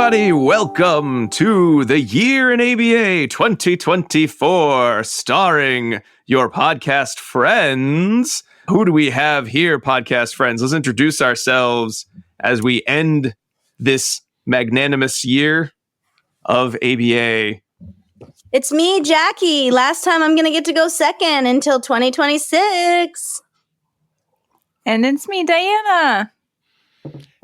everybody. Welcome to the Year in ABA 2024, starring your podcast friends. Who do we have here, podcast friends? Let's introduce ourselves as we end this magnanimous year of ABA. It's me, Jackie. Last time I'm going to get to go second until 2026. And it's me, Diana.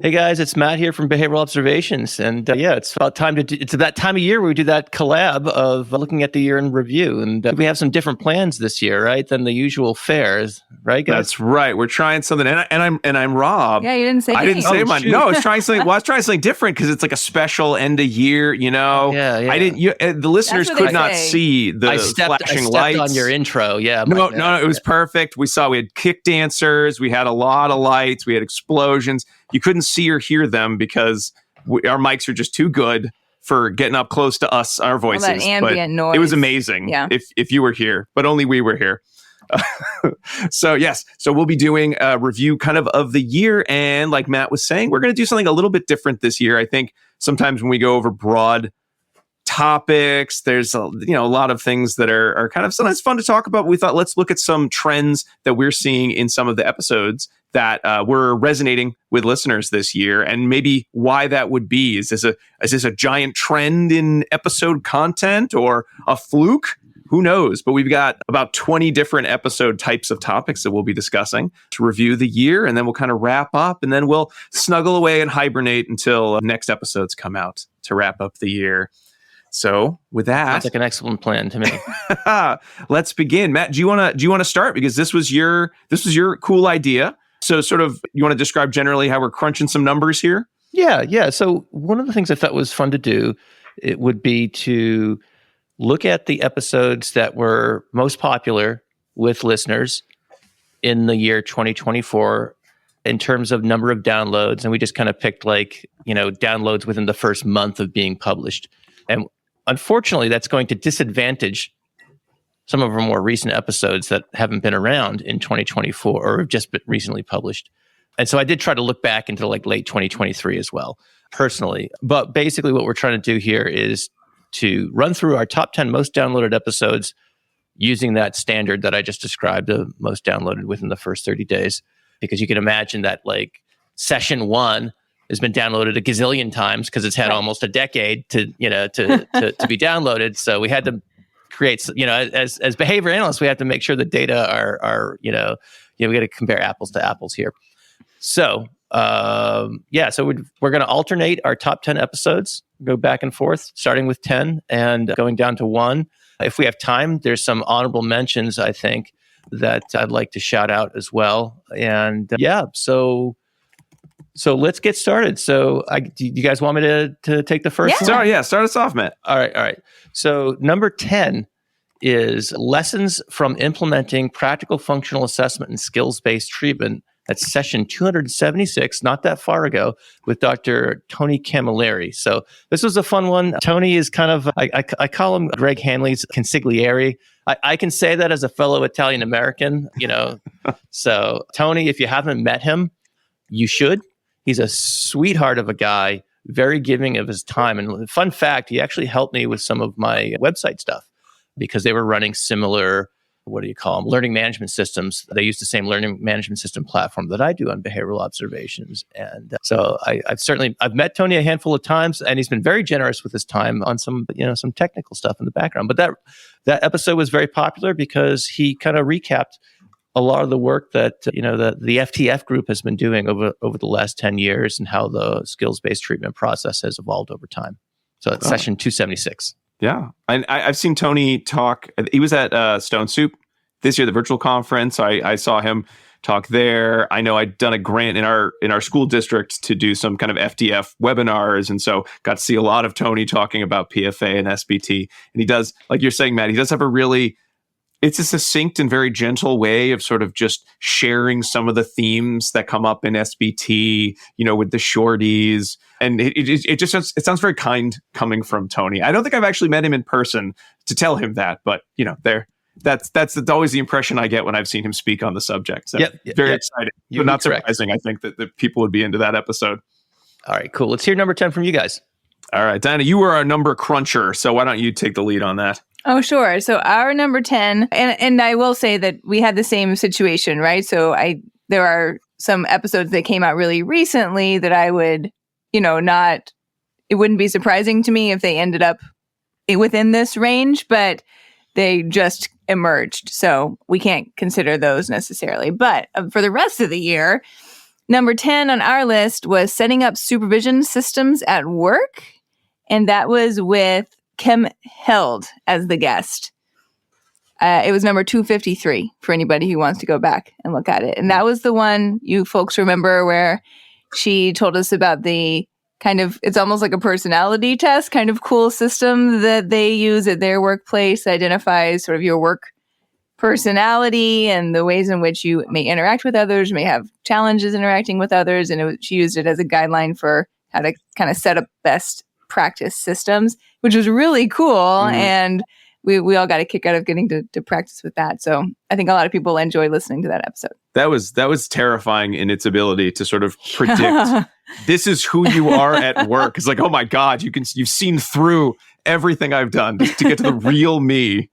Hey guys, it's Matt here from Behavioral Observations, and it's about time to it's that time of year where we do that collab of looking at the year in review, and we have some different plans this year, right, than the usual fairs, right, guys? That's right. We're trying something, and I'm Rob. Yeah, you didn't say. I didn't say mine. Shoot. No, I was trying something. Well, I was trying something different because it's like a special end of year. You know, Yeah. I didn't. The listeners could not see the I flashing stepped lights on your intro. Yeah. No, it was perfect. We had kick dancers. We had a lot of lights. We had explosions. You couldn't see or hear them because our mics are just too good for getting up close to us, our voices. All that ambient noise. It was amazing. Yeah. If you were here, but only we were here. So we'll be doing a review kind of the year, and like Matt was saying, we're going to do something a little bit different this year. I think sometimes when we go over broad topics, there's a lot of things that are kind of sometimes fun to talk about. We thought let's look at some trends that we're seeing in some of the episodes that were resonating with listeners this year, and maybe why that would be. Is this a giant trend in episode content or a fluke? Who knows? But we've got about 20 different episode types of topics that we'll be discussing to review the year, and then we'll kind of wrap up, and then we'll snuggle away and hibernate until next episodes come out to wrap up the year. So with that, sounds like an excellent plan to me. Let's begin. Matt, do you want to start, because this was your cool idea? So sort of, you want to describe generally how we're crunching some numbers here? Yeah. So one of the things I thought was fun to do, it would be to look at the episodes that were most popular with listeners in the year 2024 in terms of number of downloads. And we just kind of picked downloads within the first month of being published. And unfortunately, that's going to disadvantage some of our more recent episodes that haven't been around in 2024 or have just been recently published. And so I did try to look back into late 2023 as well, personally. But basically what we're trying to do here is to run through our top 10 most downloaded episodes using that standard that I just described, the most downloaded within the first 30 days. Because you can imagine that session 1 has been downloaded a gazillion times because it's had almost a decade to be downloaded. So we had to create, as behavior analysts, we have to make sure the data are we got to compare apples to apples here. So, so we're going to alternate our top 10 episodes, go back and forth, starting with 10 and going down to 1. If we have time, there's some honorable mentions, I think, that I'd like to shout out as well. And so let's get started. So do you guys want me to take the first one? Start us off, Matt. All right. So number 10 is lessons from implementing practical functional assessment and skills-based treatment. That's session 276, not that far ago, with Dr. Tony Camilleri. So this was a fun one. Tony is kind of, I call him Greg Hanley's consigliere. I can say that as a fellow Italian-American, So Tony, if you haven't met him, you should. He's a sweetheart of a guy, very giving of his time. And fun fact, he actually helped me with some of my website stuff because they were running similar, learning management systems. They use the same learning management system platform that I do on Behavioral Observations. And so I've met Tony a handful of times, and he's been very generous with his time on some technical stuff in the background. But that episode was very popular because he kind of recapped a lot of the work that the FTF group has been doing over the last 10 years and how the skills-based treatment process has evolved over time. So it's session 276. Yeah. I've seen Tony talk. He was at Stone Soup this year, the virtual conference. I saw him talk there. I know I'd done a grant in our school district to do some kind of FTF webinars. And so got to see a lot of Tony talking about PFA and SBT. And he does, like you're saying, Matt, he does have it's a succinct and very gentle way of sort of just sharing some of the themes that come up in SBT, with the shorties. And it sounds very kind coming from Tony. I don't think I've actually met him in person to tell him that, but that's always the impression I get when I've seen him speak on the subject. So very exciting, but not surprising. I think that the people would be into that episode. All right, cool. Let's hear number 10 from you guys. All right, Diana, you were our number cruncher, so why don't you take the lead on that? Oh, sure. So our number 10, and I will say that we had the same situation, right? So there are some episodes that came out really recently that I would, not, it wouldn't be surprising to me if they ended up within this range, but they just emerged. So we can't consider those necessarily. But for the rest of the year, number 10 on our list was setting up supervision systems at work. And that was with Kim Held as the guest. It was number 253 for anybody who wants to go back and look at it. And that was the one you folks remember where she told us about the kind of, it's almost like a personality test, kind of cool system that they use at their workplace, identifies sort of your work personality and the ways in which you may interact with others, may have challenges interacting with others. And she used it as a guideline for how to kind of set up best practice systems, which was really cool. And we all got a kick out of getting to practice with that. So I think a lot of people enjoy listening to that episode. That was terrifying in its ability to sort of predict this is who you are at work. It's like, oh my God, you've seen through everything I've done to get to the real me.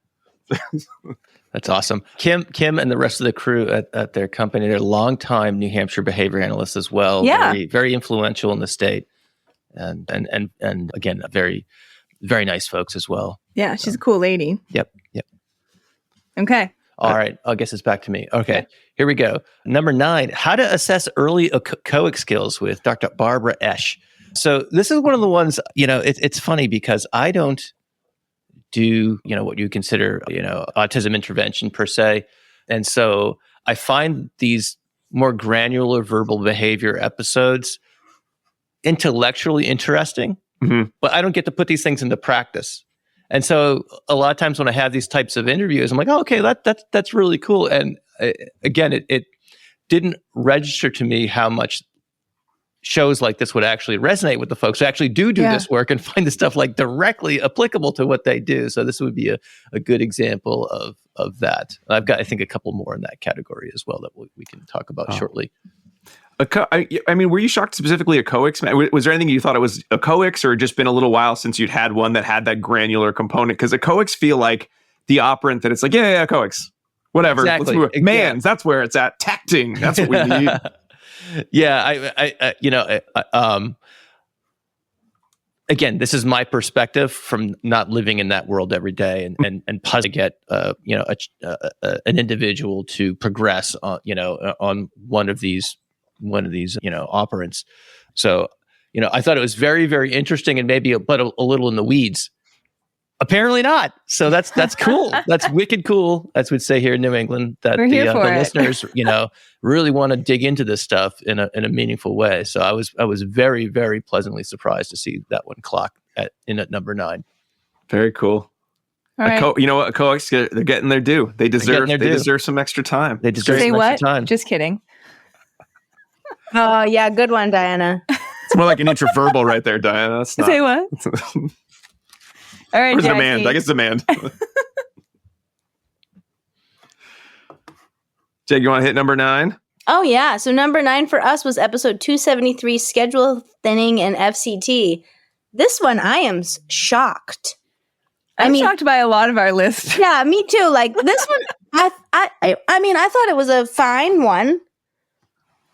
That's awesome. Kim and the rest of the crew at their company, they're longtime New Hampshire behavior analysts as well. Yeah. Very, very influential in the state. And again, very, very nice folks as well. Yeah, she's a cool lady. Yep. Okay. All right. I guess it's back to me. Okay. Here we go. Number 9, how to assess early echoic skills with Dr. Barbara Esch. So this is one of the ones, it's funny because I don't do, what you consider, autism intervention per se. And so I find these more granular verbal behavior episodes intellectually interesting, but I don't get to put these things into practice. And so a lot of times when I have these types of interviews, I'm like, oh, okay, that's really cool. And again, it didn't register to me how much shows like this would actually resonate with the folks who actually do this work and find the stuff like directly applicable to what they do. So this would be a good example of that. I've got, I think, a couple more in that category as well that we can talk about shortly. I mean, were you shocked specifically at echoics? Was there anything you thought it was echoics, or just been a little while since you'd had one that had that granular component? Because echoics feel like the operant that it's like, yeah, echoics, whatever. Exactly. Let's move. Mans, that's where it's at. Tacting, that's what we need. Again, this is my perspective from not living in that world every day, and puzzle to get an individual to progress on one of these operants. So I thought it was very, very interesting and maybe a little in the weeds. Apparently not. So that's cool. That's wicked cool, as we'd say here in New England, that the listeners, really want to dig into this stuff in a meaningful way. So I was very, very pleasantly surprised to see that one clock in at number 9. Very cool. All right. Echoics, they're getting their due. They deserve some extra time. They deserve Say some what? extra time. Just kidding. Oh, yeah. Good one, Diana. It's more like an intraverbal right there, Diana. That's not. Say what? All right, Where's Jackie. demand? I guess demand. Jake, you want to hit number 9? Oh, yeah. So number 9 for us was episode 273, Schedule Thinning and FCT. This one, I am shocked. I'm shocked by a lot of our list. Yeah, me too. Like this one, I thought it was a fine one.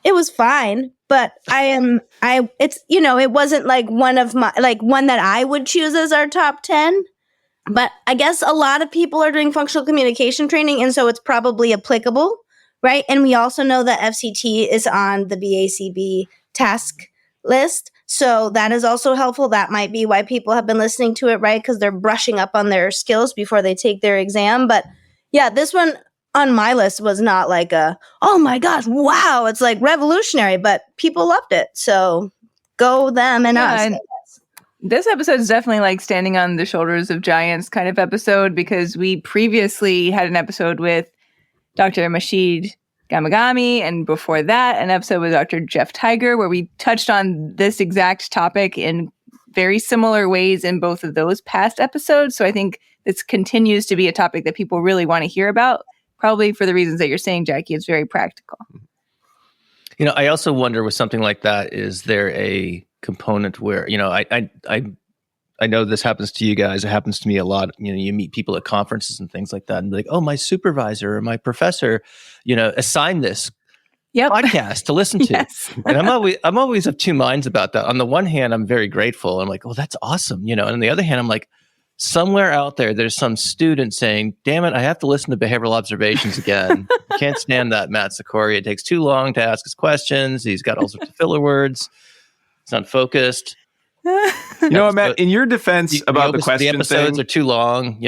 It was fine, but it wasn't like one that I would choose as our top 10. But I guess a lot of people are doing functional communication training, and so it's probably applicable, right? And we also know that FCT is on the BACB task list. So that is also helpful. That might be why people have been listening to it, right? Because they're brushing up on their skills before they take their exam. But yeah, this one on my list was not like oh my gosh, wow, it's like revolutionary, but people loved it. So go them and us. And this episode is definitely like standing on the shoulders of giants kind of episode, because we previously had an episode with Dr. Mashid Gamagami, and before that, an episode with Dr. Jeff Tiger, where we touched on this exact topic in very similar ways in both of those past episodes. So I think this continues to be a topic that people really want to hear about, probably for the reasons that you're saying, Jackie. It's very practical. I also wonder with something like that, is there a component where, I I know this happens to you guys. It happens to me a lot. You meet people at conferences and things like that, and be like, oh, my supervisor or my professor, assigned this podcast to listen to. Yes. And I'm always of two minds about that. On the one hand, I'm very grateful. I'm like, oh, that's awesome. And on the other hand, I'm like, somewhere out there's some student saying, damn it, I have to listen to behavioral observations again. I can't stand that Matt Cicoria. It takes too long to ask his questions. He's got all sorts of filler words. It's unfocused. Matt, in your defense about the question the episodes thing, are too long,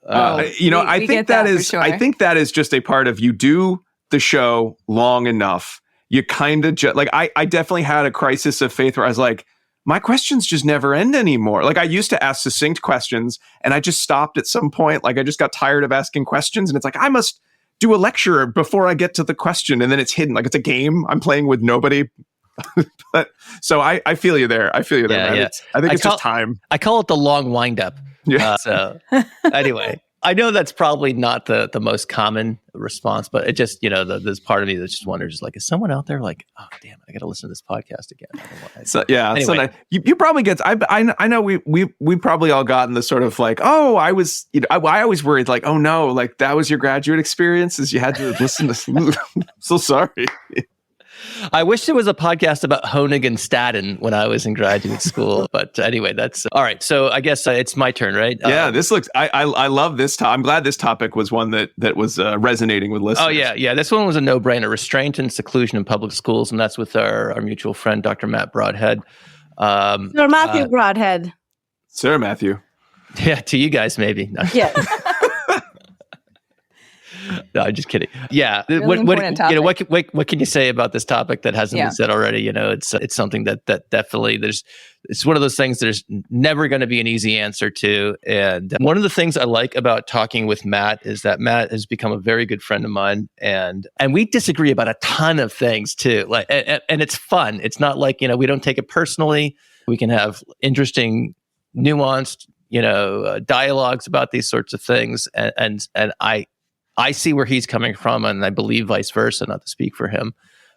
I think that is just a part of, you do the show long enough, you kind of I definitely had a crisis of faith where I was like, my questions just never end anymore. Like, I used to ask succinct questions and I just stopped at some point. Like, I just got tired of asking questions, and it's like, I must do a lecture before I get to the question, and then it's hidden. Like, it's a game I'm playing with nobody. But so I feel you there. I feel you there, man. Yeah. I think it's just time. I call it the long wind up. Yeah. So anyway, I know that's probably not the most common response, but it just, there's part of me that just wonders, like, is someone out there like, oh, damn, I got to listen to this podcast again? So yeah, anyway. So you probably get. I know we probably all gotten the sort of like, oh, I was, I always worried like, oh no, like that was your graduate experience, is you had to listen to. So sorry. I wish there was a podcast about Honig and Staten when I was in graduate school. But anyway, that's all right. So I guess it's my turn, right? Yeah, this looks. I love this. I'm glad this topic was one that was resonating with listeners. Oh yeah. This one was a no-brainer: restraint and seclusion in public schools, and that's with our mutual friend, Dr. Matt Broadhead. Sir Matthew Broadhead. Sir Matthew. Yeah, to you guys maybe. No. Yeah. No, I'm just kidding. Yeah. Really What can you say about this topic that hasn't been said already? It's something that definitely it's one of those things there's never going to be an easy answer to. And one of the things I like about talking with Matt is that Matt has become a very good friend of mine, and we disagree about a ton of things too. Like, and it's fun. It's not like, we don't take it personally. We can have interesting, nuanced, dialogues about these sorts of things. And I see where he's coming from, and I believe vice versa, not to speak for him.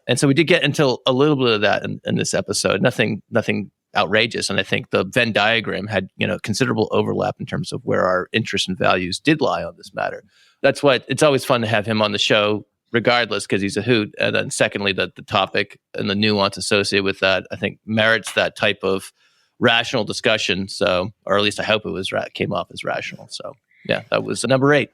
And so we did get into a little bit of that in this episode. Nothing outrageous. And I think the Venn diagram had, considerable overlap in terms of where our interests and values did lie on this matter. That's what it's always fun to have him on the show, regardless, because he's a hoot. And then secondly, the topic and the nuance associated with that, I think merits that type of rational discussion. So, or at least I hope it was came off as rational. So yeah, that was number 8.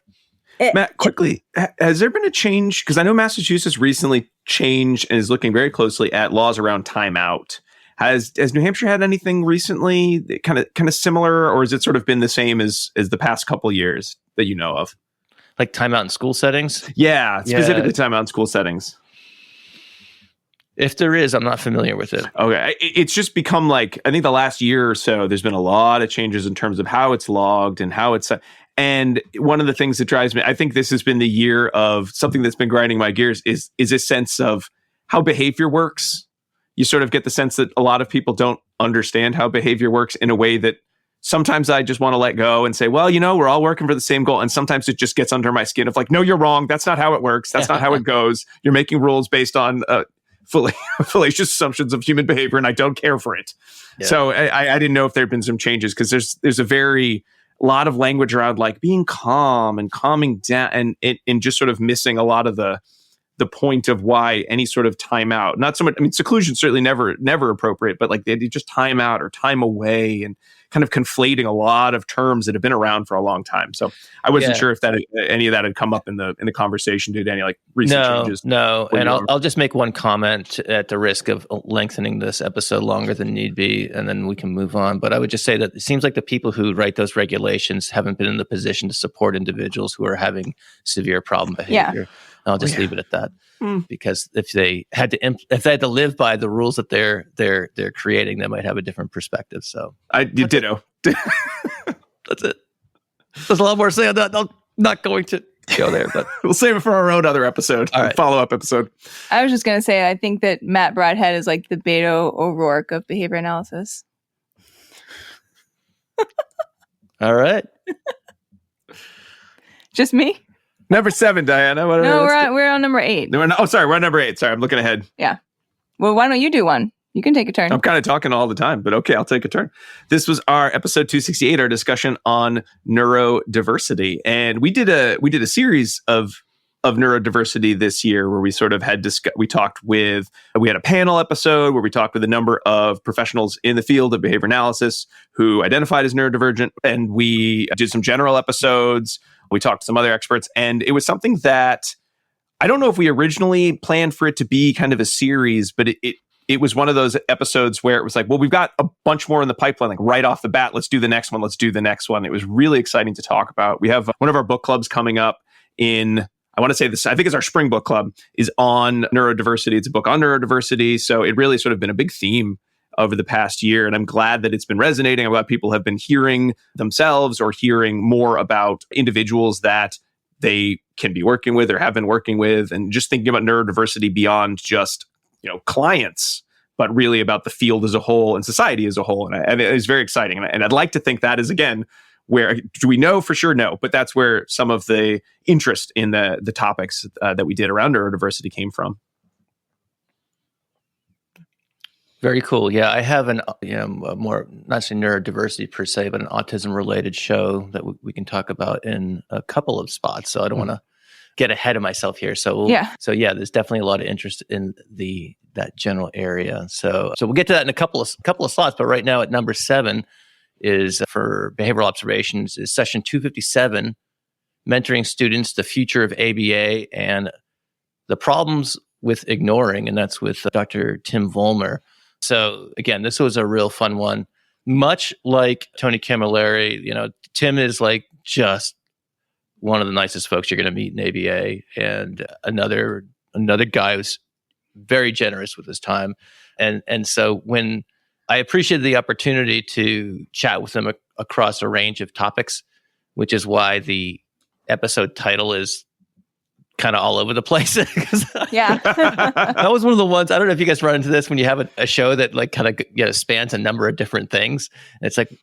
Matt, quickly, has there been a change? Because I know Massachusetts recently changed and is looking very closely at laws around timeout. Has New Hampshire had anything recently kind of similar, or has it sort of been the same as the past couple years that you know of? Like timeout in school settings? Yeah, specifically timeout in school settings. If there is, I'm not familiar with it. Okay. It's just become like, I think the last year or so, there's been a lot of changes in terms of how it's logged and how it's... And one of the things that drives me, I think this has been the year of something that's been grinding my gears is a sense of how behavior works. You sort of get the sense that a lot of people don't understand how behavior works in a way that sometimes I just want to let go and say, well, we're all working for the same goal. And sometimes it just gets under my skin of like, no, you're wrong. That's not how it works. That's not how it goes. You're making rules based on fallacious assumptions of human behavior, and I don't care for it. Yeah. So I didn't know if there had been some changes, because there's a lot of language around like being calm and calming down, and just sort of missing a lot of the point of why any sort of timeout, not so much, I mean, seclusion certainly never appropriate, but like they just time out or time away, and kind of conflating a lot of terms that have been around for a long time. So I wasn't sure if any of that had come up in the conversation. Did any like recent changes? No. And I'll just make one comment at the risk of lengthening this episode longer than need be, and then we can move on. But I would just say that it seems like the people who write those regulations haven't been in the position to support individuals who are having severe problem behavior. Yeah. I'll just leave it at that, because if they had to live by the rules that they're creating, they might have a different perspective. So ditto. That's it. There's a lot more to say on that. I'm not going to go there, but we'll save it for our own other episode, follow-up episode. I was just going to say, I think that Matt Broadhead is like the Beto O'Rourke of behavior analysis. All right. Just me? Number 7, Diana. No, we're on number 8. We're on number 8. Sorry, we're on number 8. Sorry, I'm looking ahead. Yeah. Well, why don't you do one? You can take a turn. I'm kind of talking all the time, but okay, I'll take a turn. This was our episode 268, our discussion on neurodiversity. And we did a series of neurodiversity this year where we sort of had we had a panel episode where we talked with a number of professionals in the field of behavior analysis who identified as neurodivergent, and we did some general episodes. We talked to some other experts, and it was something that I don't know if we originally planned for it to be kind of a series, but it was one of those episodes where it was like, well, we've got a bunch more in the pipeline, like right off the bat. Let's do the next one. Let's do the next one. It was really exciting to talk about. We have one of our book clubs coming up in, I want to say this, I think it's our spring book club, is on neurodiversity. It's a book on neurodiversity. So it really sort of been a big theme over the past year. And I'm glad that it's been resonating. I'm glad people have been hearing themselves or hearing more about individuals that they can be working with or have been working with, and just thinking about neurodiversity beyond just clients, but really about the field as a whole and society as a whole. And it is very exciting. And I'd like to think that is, again, where, do we know for sure? No, but that's where some of the interest in the topics that we did around neurodiversity came from. Very cool. Yeah, I have a more, not saying neurodiversity per se, but an autism related show that we can talk about in a couple of spots. So I don't want to get ahead of myself here. So there's definitely a lot of interest in that general area. So we'll get to that in a couple of slots. But right now at number 7 is for behavioral observations is session 257, mentoring students, the future of ABA and the problems with ignoring, and that's with Dr. Tim Vollmer. So again, this was a real fun one. Much like Tony Camilleri, Tim is like just one of the nicest folks you're going to meet in ABA, and another guy who's very generous with his time. And so when I appreciated the opportunity to chat with him across a range of topics, which is why the episode title is kind of all over the place. Yeah. That was one of the ones, I don't know if you guys run into this when you have a show that like kind of spans a number of different things. And it's like,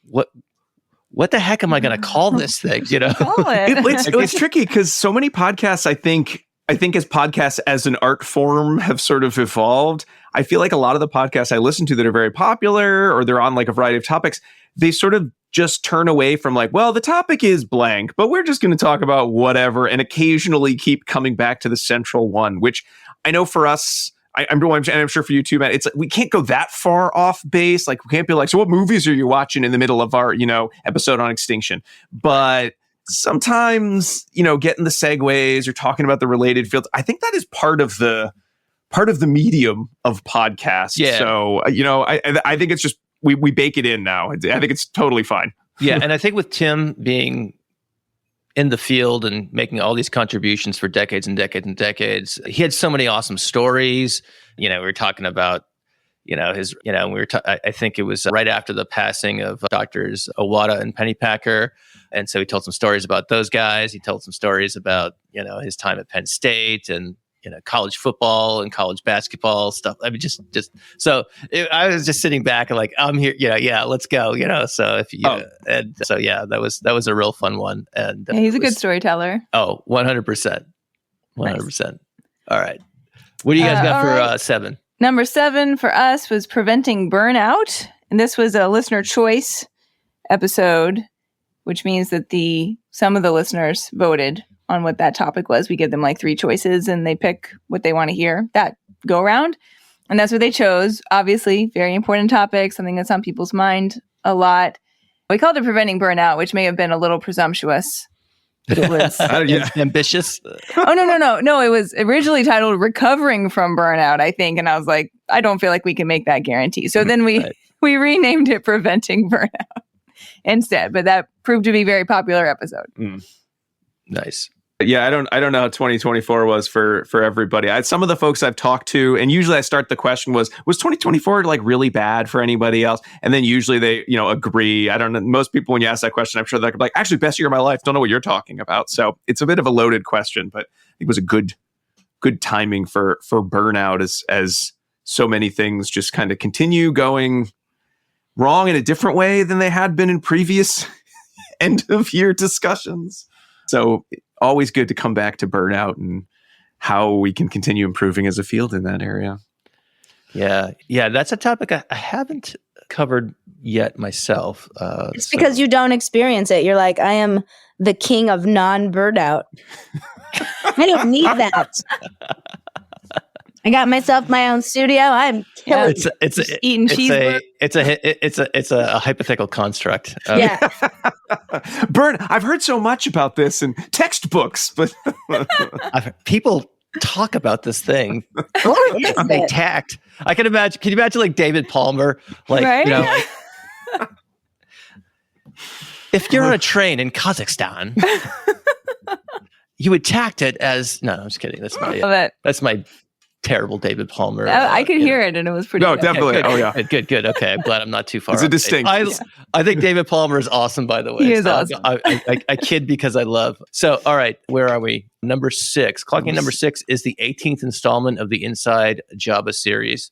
what the heck am I going to call this thing? Call it. It's tricky because so many podcasts, I think as podcasts as an art form have sort of evolved. I feel like a lot of the podcasts I listen to that are very popular or they're on like a variety of topics, they sort of just turn away from like, well, the topic is blank, but we're just going to talk about whatever, and occasionally keep coming back to the central one, which I know for us, I'm sure for you too, Matt, it's like, we can't go that far off base. Like we can't be like, so what movies are you watching in the middle of our, episode on extinction? But sometimes, getting the segues or talking about the related fields, I think that is part of the medium of podcasts. Yeah. So, I think it's just, we bake it in now. I think it's totally fine. Yeah. And I think with Tim being in the field and making all these contributions for decades and decades and decades, he had so many awesome stories. We were talking about, I think it was right after the passing of Doctors Owada and Pennypacker. And so he told some stories about those guys. He told some stories about, his time at Penn State and, college football and college basketball stuff. I mean, I was just sitting back and like, I'm here, let's go, so that was a real fun one. And he's a good storyteller. Oh, 100%. 100%. Nice. All right. What do you guys got for 7? Number 7 for us was preventing burnout. And this was a listener choice episode, which means that some of the listeners voted on what that topic was. We give them like 3 choices and they pick what they want to hear that go around. And that's what they chose. Obviously, very important topic, something that's on people's mind a lot. We called it preventing burnout, which may have been a little presumptuous. But it was ambitious. Oh, no. It was originally titled Recovering from Burnout, I think. And I was like, I don't feel like we can make that guarantee. So then we renamed it Preventing Burnout instead. But that proved to be a very popular episode. Nice. Yeah, I don't know how 2024 was for everybody. Some of the folks I've talked to, and usually I start the question was 2024 like really bad for anybody else? And then usually they, agree. I don't know. Most people, when you ask that question, I'm sure they're like, actually, best year of my life. Don't know what you're talking about. So it's a bit of a loaded question, but it was a good timing for burnout as so many things just kind of continue going wrong in a different way than they had been in previous end of year discussions. So always good to come back to burnout and how we can continue improving as a field in that area. Yeah. That's a topic I haven't covered yet myself. It's because you don't experience it. You're like, I am the king of non-burnout. I don't need that. I got myself my own studio. I'm killing. It's eating cheeseburgers. It's a hypothetical construct. Yeah. Bern, I've heard so much about this in textbooks, but people talk about this thing. What is They it? tact. I can imagine. Can you imagine like David Palmer, like Right? like, if you're on a train in Kazakhstan, you would tact it as no. I'm just kidding. That's my terrible David Palmer. I could hear it, and it was pretty. no, good. definitely. Good, Oh yeah, good. Okay, I'm glad I'm not too far. it's a off. distinct. I think David Palmer is awesome. By the way, He is So awesome. I kid because I love. So, all right, where are we? Number 6. Clocking number 6 is the 18th installment of the Inside Java series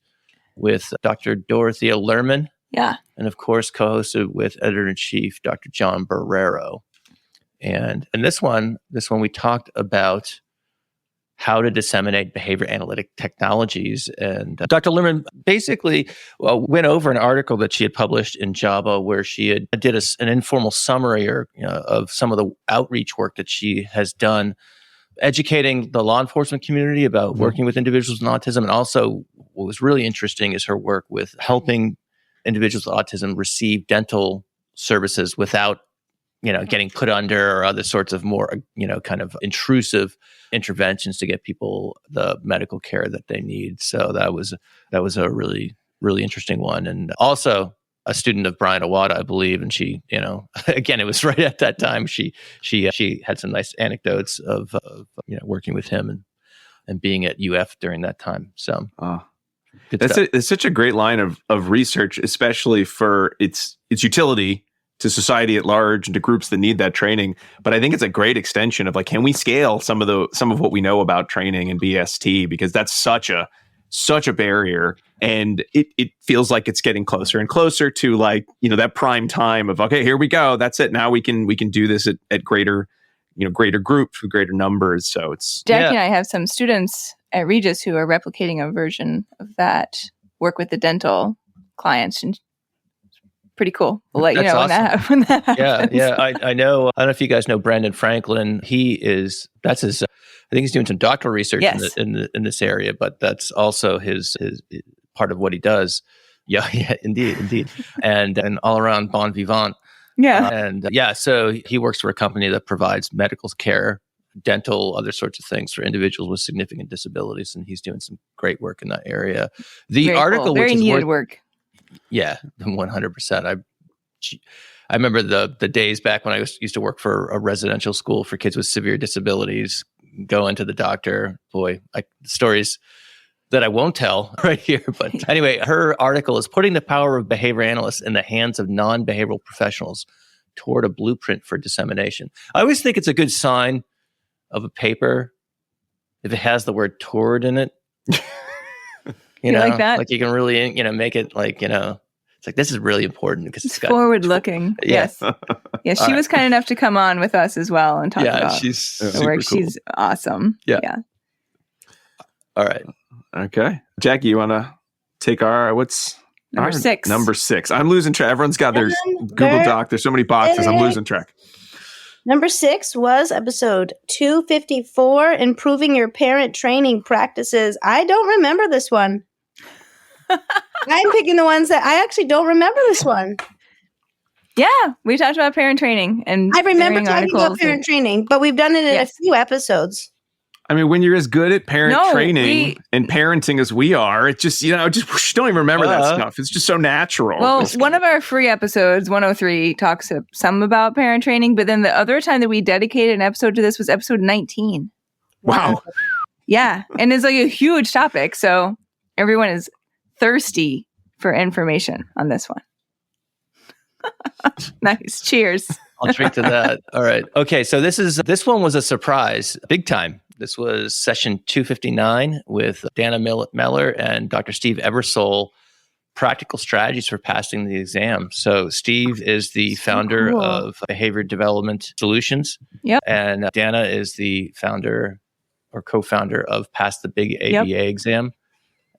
with Dr. Dorothea Lerman, Yeah. and of course, co-hosted with Editor-in-Chief Dr. John Barrero. And this one we talked about how to disseminate behavior analytic technologies. And Dr. Lerman basically went over an article that she had published in Java where she did an informal summary of some of the outreach work that she has done, educating the law enforcement community about working with individuals with autism. And also what was really interesting is her work with helping individuals with autism receive dental services without getting put under or other sorts of more, kind of intrusive interventions to get people the medical care that they need. So that was a really, really interesting one. And also a student of Brian Awada, I believe. And she, again, it was right at that time. She had some nice anecdotes of working with him and being at UF during that time. So it's such a great line of research, especially for its utility to society at large and to groups that need that training. But I think it's a great extension of like, can we scale some of what we know about training and BST? Because that's such a barrier. And it feels like it's getting closer and closer to like, that prime time of, okay, here we go. That's it. Now we can do this at greater groups with greater numbers. So it's Jackie and I have some students at Regis who are replicating a version of that work with the dental clients, and pretty cool. We'll let you know That's when that happens. Yeah. I know. I don't know if you guys know Brandon Franklin. That's his. I think he's doing some doctoral research Yes. in this area, but that's also his part of what he does. Yeah, indeed, and all around bon vivant. Yeah. So he works for a company that provides medical care, dental, other sorts of things for individuals with significant disabilities, and he's doing some great work in that area. The Very article, cool. Very which is needed work. Yeah, 100%. I remember the days back when I used to work for a residential school for kids with severe disabilities, go into the doctor. Boy, stories that I won't tell right here. But anyway, her article is Putting the Power of Behavior Analysts in the Hands of Non-Behavioral Professionals Toward a Blueprint for Dissemination. I always think it's a good sign of a paper if it has the word toward in it. You like that? Like you can really, make it like, it's like, this is really important because It's forward looking. Yeah. Yes. Yeah. She was kind enough to come on with us as well and talk about she's the super work. cool. She's awesome. Yeah. All right. Okay, Jackie, you want to take what's Number our 6. Number 6. I'm losing track. Everyone's got their Google Bert. Doc. There's so many boxes. I'm losing track. Number 6 was episode 254, Improving Your Parent Training Practices. I don't remember this one. I'm picking the ones that I actually don't remember this one. Yeah. We talked about parent training, and I remember sharing talking about articles parent training, but we've done it in Yes. a few episodes. I mean, when you're as good at parent No, training and parenting as we are, it just, just don't even remember that stuff. It's just so natural. Well, one of our free episodes, 103, talks some about parent training, but then the other time that we dedicated an episode to this was episode 19. Wow. Yeah. And it's like a huge topic. So everyone is thirsty for information on this one. Nice. Cheers. I'll drink to that. All right. Okay. So this one was a surprise, big time. This was session 259 with Dana Meller and Dr. Steve Ebersole, Practical Strategies for Passing the Exam. So Steve is the founder cool. of Behavior Development Solutions. Yep. And Dana is the founder or co-founder of Pass the Big ABA exam.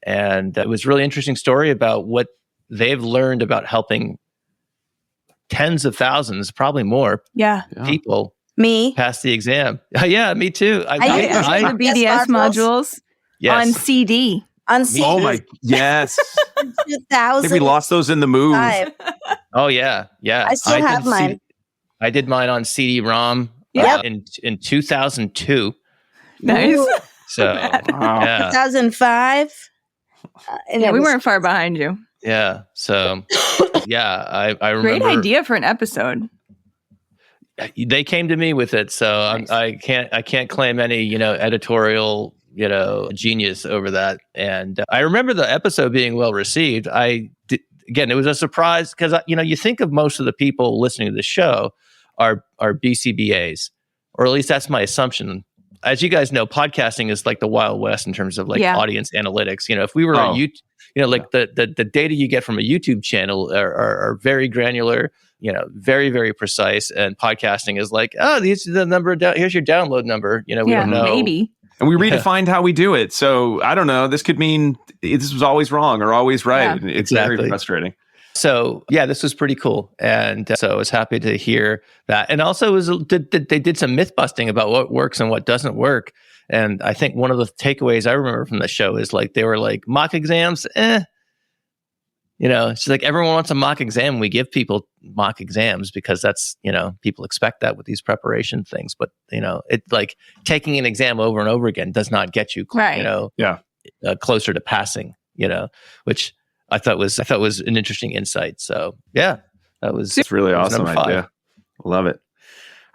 And it was a really interesting story about what they've learned about helping tens of thousands, probably more people Me. pass the exam. Yeah, me too. I The BDS modules on yes. CD. On CD. Oh my, yes. I 2000. think we lost those in the move. Oh yeah. I still have mine. I did mine on CD-ROM in 2002. Nice. Ooh. So yeah. 2005. Yeah, we weren't far behind you. Yeah. So yeah, I remember. Great idea for an episode. They came to me with it, so Nice. I can't claim any editorial genius over that. And I remember the episode being well received. Again, it was a surprise because you think of most of the people listening to the show are BCBAs, or at least that's my assumption. As you guys know, podcasting is like the Wild West in terms of audience analytics. If we were the data you get from a YouTube channel are very granular, very, very precise. And podcasting is like, these are the number. Here's your download number. We don't know. Maybe. And we redefined how we do it. So I don't know. This could mean this was always wrong or always right. Yeah, it's very frustrating. So yeah, this was pretty cool, and so I was happy to hear that. And also, they did some myth busting about what works and what doesn't work. And I think one of the takeaways I remember from the show is like they were like mock exams. It's like everyone wants a mock exam. We give people mock exams because that's people expect that with these preparation things. But it's like taking an exam over and over again does not get you closer to passing. Which I thought was an interesting insight. So yeah, it's really awesome idea. Love it.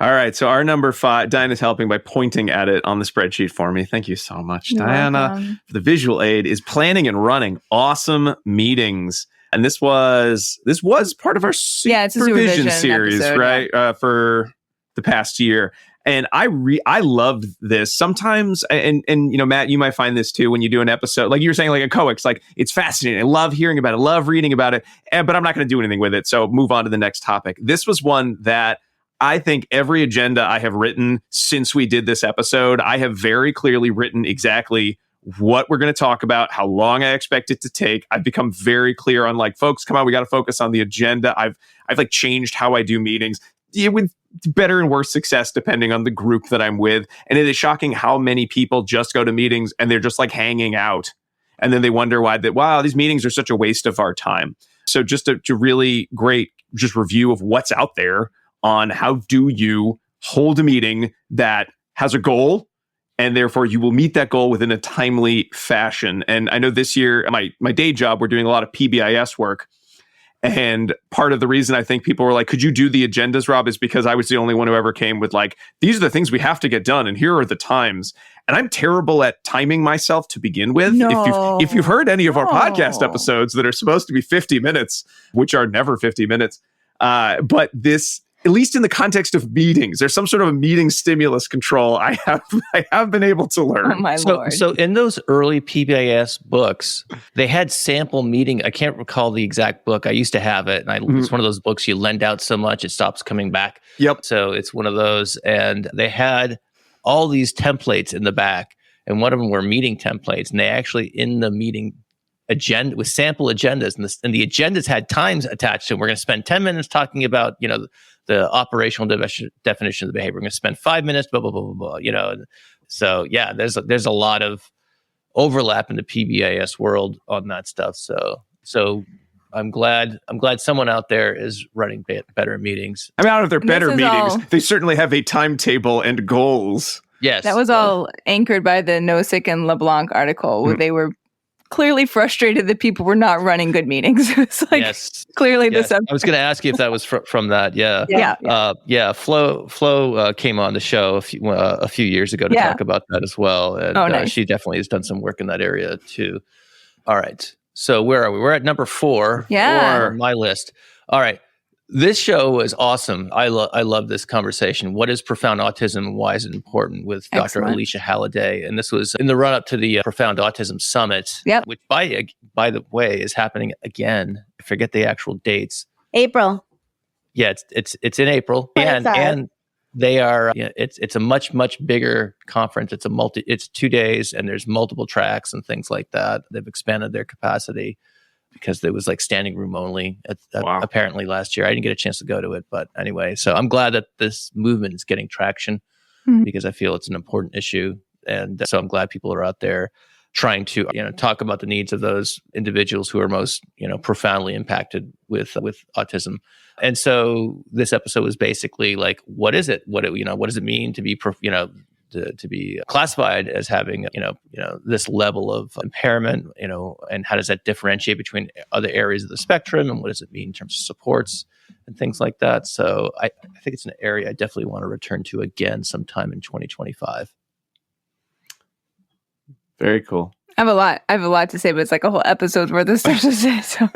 All right. So our number 5, Diana's helping by pointing at it on the spreadsheet for me. Thank you so much, Diana. For the visual aid is planning and running awesome meetings. And this was part of our supervision series, episode, right? For the past year. And I loved this. Sometimes, and Matt, you might find this too when you do an episode, like you were saying, like a COEX, like it's fascinating. I love hearing about it, love reading about it, but I'm not going to do anything with it. So move on to the next topic. This was one that I think every agenda I have written since we did this episode, I have very clearly written exactly what we're going to talk about, how long I expect it to take. I've become very clear on like, folks, come on, we got to focus on the agenda. I've like changed how I do meetings. With better and worse success depending on the group that I'm with. And it is shocking how many people just go to meetings and they're just like hanging out. And then they wonder why these meetings are such a waste of our time. So just a really great just review of what's out there on how do you hold a meeting that has a goal and therefore you will meet that goal within a timely fashion. And I know this year, my day job, we're doing a lot of PBIS work. And part of the reason I think people were like, could you do the agendas, Rob, is because I was the only one who ever came with like, these are the things we have to get done and here are the times. And I'm terrible at timing myself to begin with. If you've heard any of our podcast episodes that are supposed to be 50 minutes, which are never 50 minutes, but this, at least in the context of meetings, there's some sort of a meeting stimulus control I have been able to learn. Oh my Lord. So in those early PBIS books, they had sample meeting. I can't recall the exact book. I used to have it. And it's one of those books you lend out so much, it stops coming back. Yep. So it's one of those. And they had all these templates in the back. And one of them were meeting templates. And they actually, in the meeting agenda, with sample agendas, and the agendas had times attached to them. We're going to spend 10 minutes talking about, the operational definition of the behavior. We're going to spend 5 minutes, blah, blah, blah, blah, blah, So yeah, there's a lot of overlap in the PBIS world on that stuff. So I'm glad someone out there is running better meetings. I mean, I don't know if they're better meetings. They certainly have a timetable and goals. Yes. That was all anchored by the Nozick and LeBlanc article where they were clearly frustrated that people were not running good meetings. It's like clearly the subject. I was going to ask you if that was from that. Yeah. Flo came on the show a few years ago to talk about that as well. And nice. She definitely has done some work in that area too. All right. So where are we? We're at number 4 on my list. All right. This show was awesome. I love this conversation. What is profound autism and why is it important with Dr. Alicia Halliday? And this was in the run up to the Profound Autism Summit, which by the way is happening again. I forget the actual dates. April. Yeah, it's in April. 25. And They are. It's a much bigger conference. It's 2 days, and there's multiple tracks and things like that. They've expanded their capacity because there was like standing room only apparently last year. I didn't get a chance to go to it, but anyway. So I'm glad that this movement is getting traction because I feel it's an important issue, and so I'm glad people are out there trying to talk about the needs of those individuals who are most profoundly impacted with autism. And so this episode was basically like, what is it? What does it mean to be to be classified as having this level of impairment? And how does that differentiate between other areas of the spectrum? And what does it mean in terms of supports and things like that? So I think it's an area I definitely want to return to again sometime in 2025. Very cool. I have a lot to say, but it's like a whole episode's worth of stuff to say. So.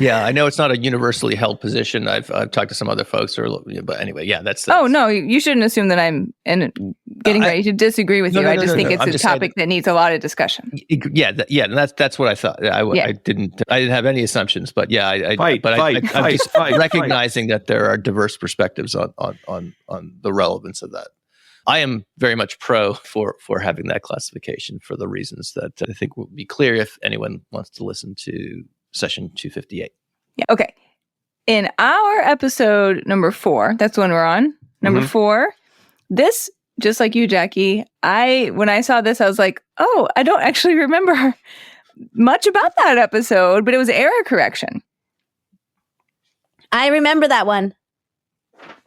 Yeah, I know it's not a universally held position. I've talked to some other folks, but anyway, yeah, that's. Oh no, you shouldn't assume that I'm getting ready to disagree with you. I just think it's a topic that needs a lot of discussion. Yeah, and that's what I thought. I didn't have any assumptions, but yeah, I'm just recognizing that there are diverse perspectives on the relevance of that. I am very much pro for having that classification for the reasons that I think will be clear if anyone wants to listen to session 258. Yeah. Okay. In our episode number 4, that's when we're on. Number 4, this, just like you, Jackie, when I saw this, I was like, oh, I don't actually remember much about that episode, but it was error correction. I remember that one.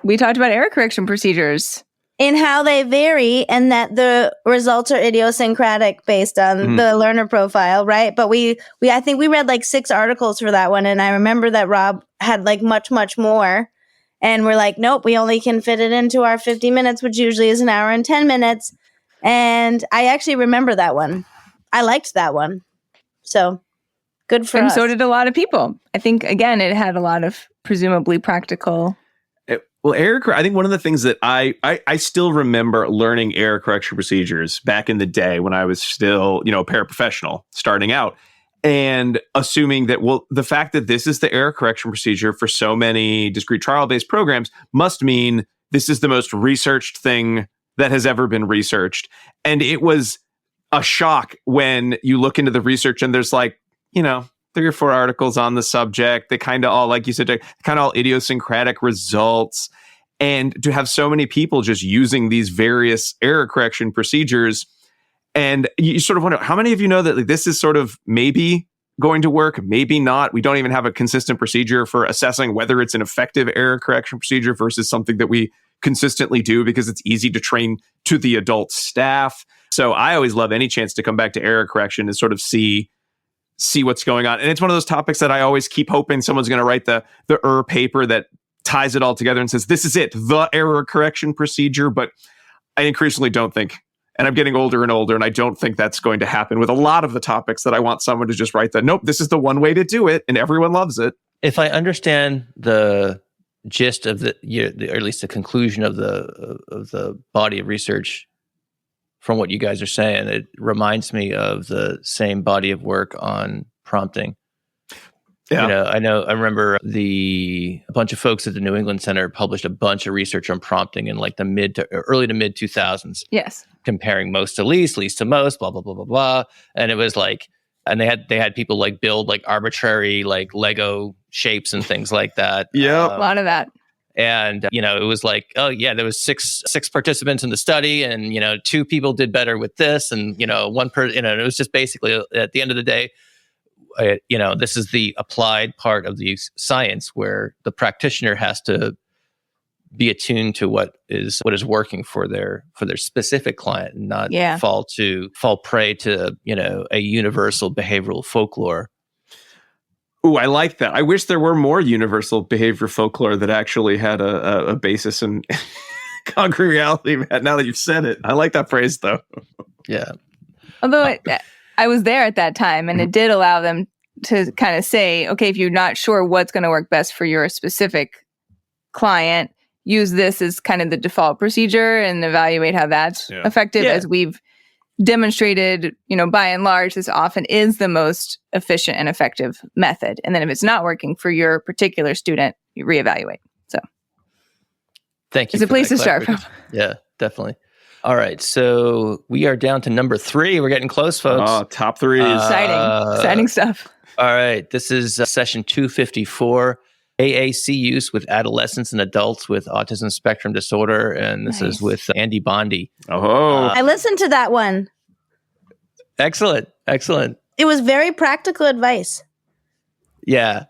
We talked about error correction procedures. In how they vary and that the results are idiosyncratic based on the learner profile, right? But I think we read like 6 articles for that one. And I remember that Rob had like much more. And we're like, nope, we only can fit it into our 50 minutes, which usually is an hour and 10 minutes. And I actually remember that one. I liked that one. So good for us. And so did a lot of people. I think, again, it had a lot of presumably practical. Well, I think one of the things that I still remember learning error correction procedures back in the day when I was still, a paraprofessional starting out, and assuming that, the fact that this is the error correction procedure for so many discrete trial-based programs must mean this is the most researched thing that has ever been researched. And it was a shock when you look into the research and there's 3 or 4 articles on the subject. They kind of all, like you said, kind of all idiosyncratic results. And to have so many people just using these various error correction procedures, and you sort of wonder, how many of you know that this is sort of maybe going to work, maybe not? We don't even have a consistent procedure for assessing whether it's an effective error correction procedure versus something that we consistently do because it's easy to train to the adult staff. So I always love any chance to come back to error correction and sort of see what's going on. And it's one of those topics that I always keep hoping someone's going to write the paper that ties it all together and says, this is it, the error correction procedure. But I increasingly don't think, and I'm getting older and older, and I don't think that's going to happen with a lot of the topics that I want someone to just write that, nope, this is the one way to do it, and everyone loves it. If I understand the gist of or at least the conclusion of the body of research from what you guys are saying, it reminds me of the same body of work on prompting. Yeah. I remember a bunch of folks at the New England Center published a bunch of research on prompting in like the early to mid 2000s. Yes. Comparing most to least to most, blah, blah, blah, blah, blah. And it was like, and they had people like build like arbitrary like Lego shapes and things like that. Yeah. A lot of that. And, it was like, oh yeah, there was six participants in the study and, 2 people did better with this. And, one person, it was just basically at the end of the day, this is the applied part of the science where the practitioner has to be attuned to what is working for their specific client and not fall prey to, a universal behavioral folklore. Ooh, I like that. I wish there were more universal behavior folklore that actually had a basis in concrete reality. Now that you've said it, I like that phrase, though. Yeah. Although I was there at that time, and it did allow them to kind of say, okay, if you're not sure what's going to work best for your specific client, use this as kind of the default procedure and evaluate how that's effective. As we've demonstrated, by and large, this often is the most efficient and effective method. And then if it's not working for your particular student, you reevaluate. So Thank you. It's a for place that to start from. clarification. Yeah, definitely. All right, so we are down to number 3. We're getting close, folks. Oh, top 3 is Exciting stuff. All right, this is session 254, AAC use with adolescents and adults with autism spectrum disorder, and this is with Andy Bondi. I listened to that one. Excellent. It was very practical advice. Yeah.